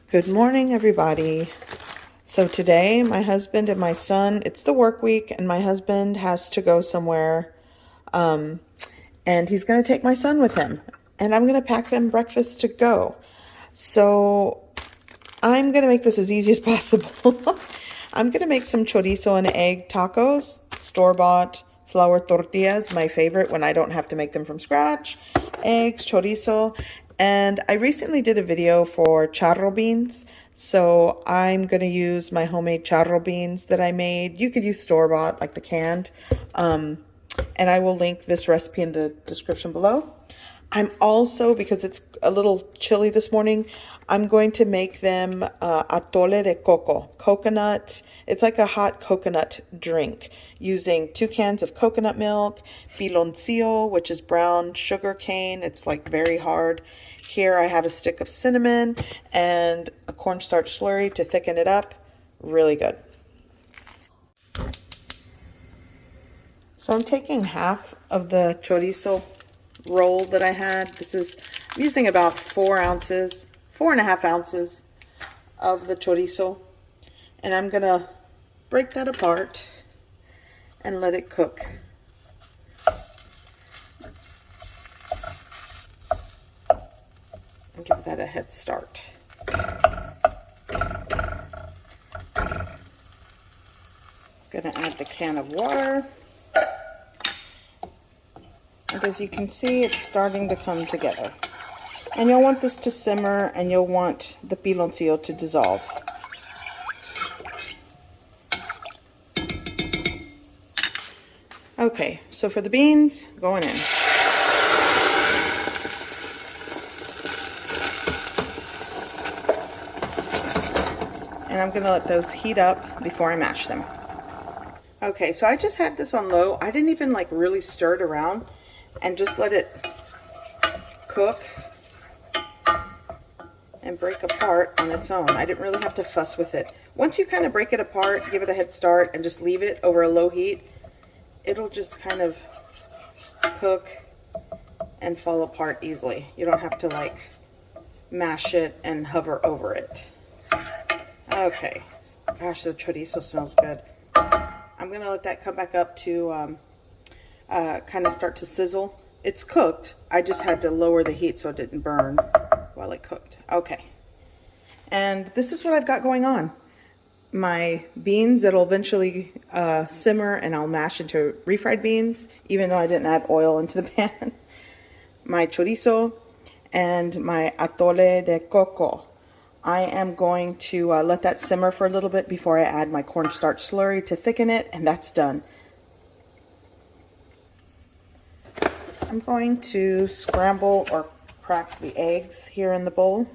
Good morning, everybody. So today, my husband and my son, it's the work week, and my husband has to go somewhere, and he's going to take my son with him, and I'm going to pack them breakfast to go. So I'm going to make this as easy as possible. I'm going to make some chorizo and egg tacos, store-bought flour tortillas, my favorite when I don't have to make them from scratch, eggs, chorizo. And I recently did a video for charro beans, so I'm going to use my homemade charro beans that I made. You could use store-bought, like the canned, and I will link this recipe in the description below. I'm also, because it's a little chilly this morning, I'm going to make them atole de coco, coconut. It's like a hot coconut drink using 2 cans of coconut milk, piloncillo, which is brown sugar cane. It's like very hard. Here I have a stick of cinnamon and a cornstarch slurry to thicken it up. Really good. So I'm taking half of the chorizo roll that I had. I'm using about 4.5 ounces of the chorizo, and I'm gonna break that apart and let it cook. And give that a head start. Gonna add the can of water. And as you can see, it's starting to come together. And you'll want this to simmer, and you'll want the piloncillo to dissolve. Okay, so for the beans, going in. And I'm gonna let those heat up before I mash them. Okay, so I just had this on low. I didn't even like really stir it around, and just let it cook and break apart on its own. I didn't really have to fuss with it. Once you kind of break it apart, give it a head start, and just leave it over a low heat, it'll just kind of cook and fall apart easily. You don't have to like mash it and hover over it. Okay, gosh, the chorizo smells good. I'm gonna let that come back up to kind of start to sizzle. It's cooked. I just had to lower the heat so it didn't burn while it cooked. Okay. And this is what I've got going on. My beans that'll eventually simmer, and I'll mash into refried beans, even though I didn't add oil into the pan. My chorizo and my atole de coco. I am going to let that simmer for a little bit before I add my cornstarch slurry to thicken it, and that's done. I'm going to scramble or crack the eggs here in the bowl.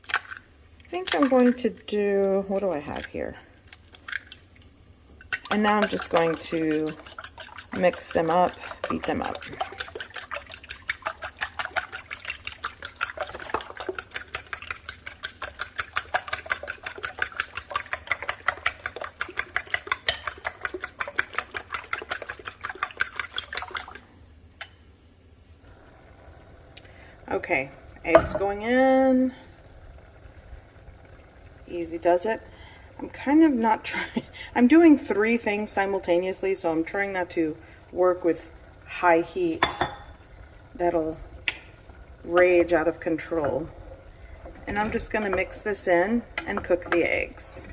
I think I'm going to do, what do I have here? And now I'm just going to mix them up, beat them up. Okay, eggs going in. Easy does it. I'm kind of not trying, I'm doing 3 things simultaneously, so I'm trying not to work with high heat. That'll rage out of control. And I'm just going to mix this in and cook the eggs.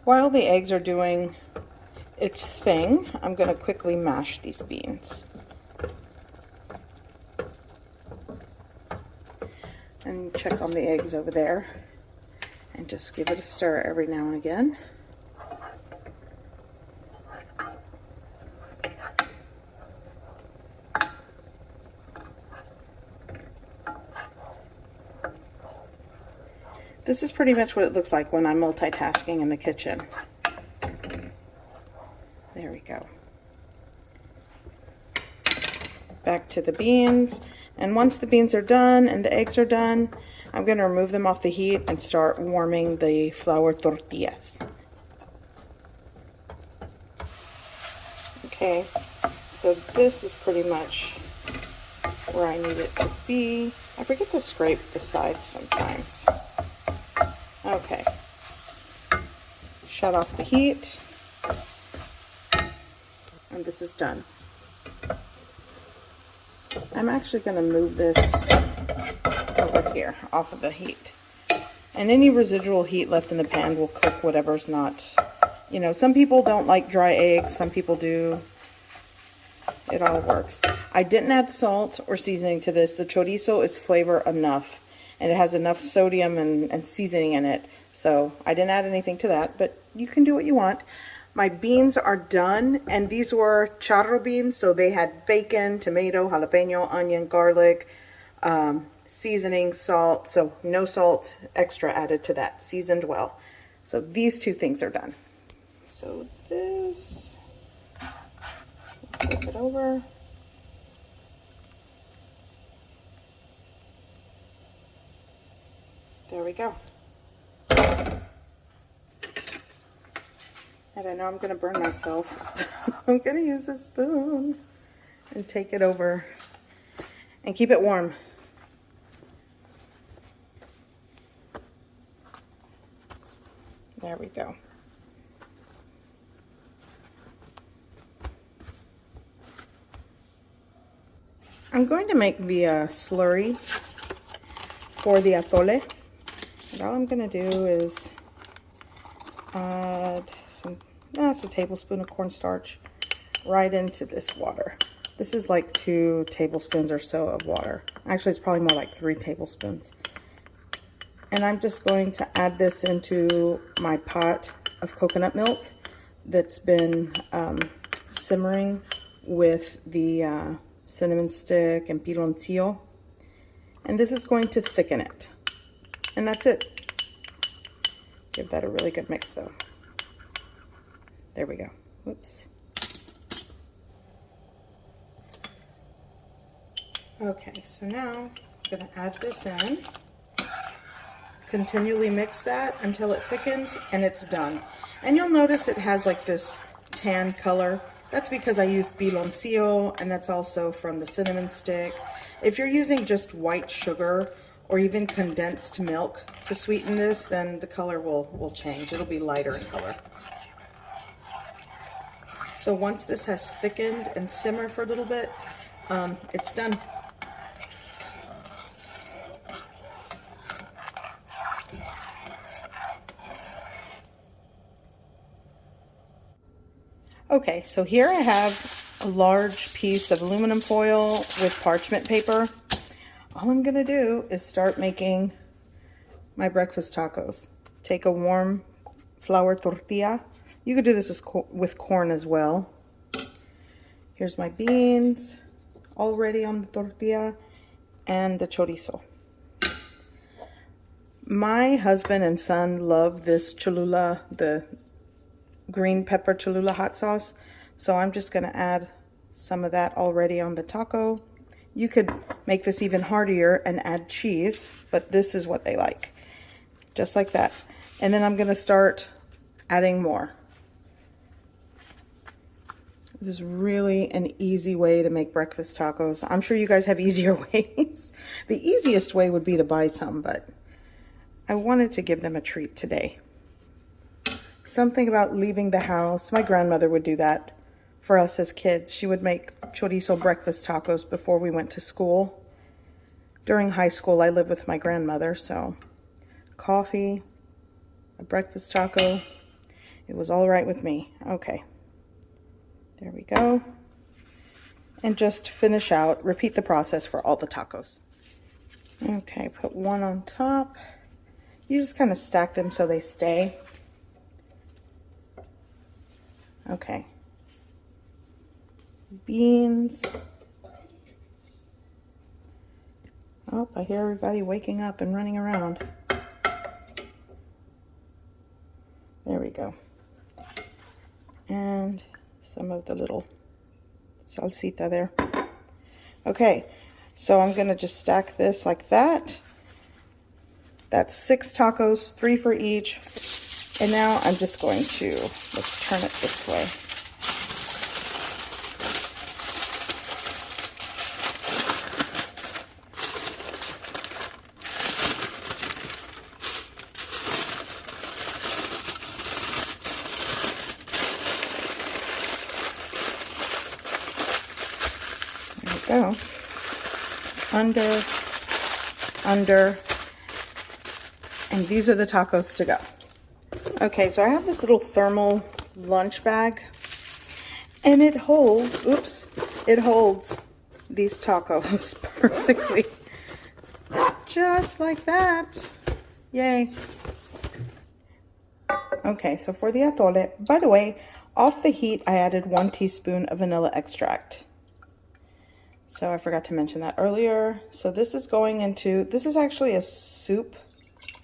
While the eggs are doing its thing, I'm going to quickly mash these beans. And check on the eggs over there. And just give it a stir every now and again. This is pretty much what it looks like when I'm multitasking in the kitchen. There we go. Back to the beans. And once the beans are done and the eggs are done, I'm going to remove them off the heat and start warming the flour tortillas. Okay, so this is pretty much where I need it to be. I forget to scrape the sides sometimes. Okay. Shut off the heat. And this is done. I'm actually going to move this over here off of the heat. And any residual heat left in the pan will cook whatever's not, you know, some people don't like dry eggs, some people do. It all works. I didn't add salt or seasoning to this. The chorizo is flavor enough, and it has enough sodium and seasoning in it. So I didn't add anything to that, but you can do what you want. My beans are done, and these were CHARRO beans, so they had bacon, tomato, jalapeno, onion, garlic, seasoning, salt, so no salt extra added to that, seasoned well. So these two things are done. So this, flip it over. There we go. And I know I'm going to burn myself. I'm going to use a spoon and take it over and keep it warm. There we go. I'm going to make the slurry for the atole. And all I'm going to do is add that's a tablespoon of cornstarch right into this water. This is like 2 tablespoons or so of water. Actually, it's probably more like 3 tablespoons. And I'm just going to add this into my pot of coconut milk that's been simmering with the cinnamon stick and piloncillo. And this is going to thicken it. And that's it. Give that a really good mix though. There we go. Whoops. Okay, so now I'm going to add this in. Continually mix that until it thickens and it's done. And you'll notice it has like this tan color. That's because I used piloncillo, and that's also from the cinnamon stick. If you're using just white sugar or even condensed milk to sweeten this, then the color will change. It'll be lighter in color. So once this has thickened and simmered for a little bit, it's done. Okay, so here I have a large piece of aluminum foil with parchment paper. All I'm gonna do is start making my breakfast tacos. Take a warm flour tortilla. You could do this with corn as well. Here's my beans already on the tortilla and the chorizo. My husband and son love this Cholula, the green pepper Cholula hot sauce. So I'm just gonna add some of that already on the taco. You could make this even heartier and add cheese, but this is what they like. Just like that. And then I'm gonna start adding more. This is really an easy way to make breakfast tacos. I'm sure you guys have easier ways. The easiest way would be to buy some, but I wanted to give them a treat today. Something about leaving the house. My grandmother would do that for us as kids. She would make chorizo breakfast tacos before we went to school. During high school, I lived with my grandmother, so coffee, a breakfast taco, it was all right with me. Okay. There we go. And just finish out, repeat the process for all the tacos. Okay, put one on top. You just kind of stack them so they stay. Okay. Beans. Oh, I hear everybody waking up and running around. There we go. And some of the little salsita there. Okay, so I'm gonna just stack this like that. That's 6 tacos, 3 for each. And now I'm just going to, let's turn it this way. go. Under, under, and these are the tacos to go. Okay, so I have this little thermal lunch bag, and it holds, oops, it holds these tacos perfectly. Just like that. Yay. Okay, so for the atole, by the way, off the heat, I added 1 teaspoon of vanilla extract. So I forgot to mention that earlier. So this is going into, this is actually a soup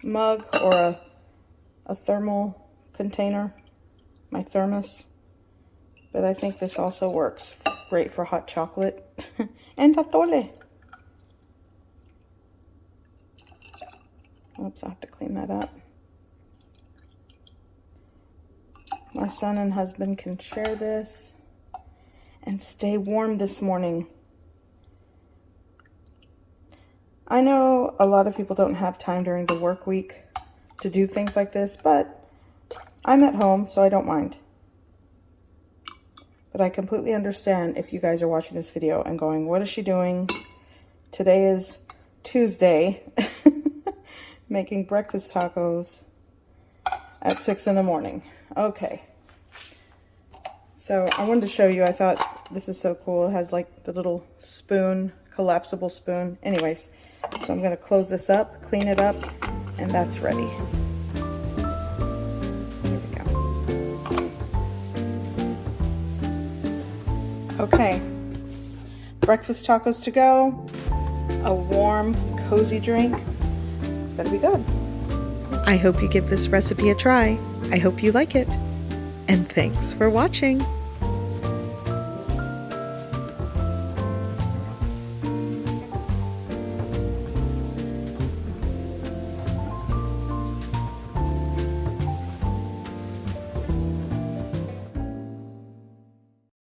mug or a thermal container, my thermos. But I think this also works great for hot chocolate and atole. Oops, I have to clean that up. My son and husband can share this and stay warm this morning. I know a lot of people don't have time during the work week to do things like this, but I'm at home, so I don't mind. But I completely understand if you guys are watching this video and going, what is she doing? Today is Tuesday, making breakfast tacos at 6 in the morning. Okay. So I wanted to show you, I thought this is so cool. It has like the little spoon, collapsible spoon. Anyways, so I'm going to close this up, clean it up, and that's ready. There we go. Okay. Breakfast tacos to go. A warm, cozy drink. It's going to be good. I hope you give this recipe a try. I hope you like it. And thanks for watching.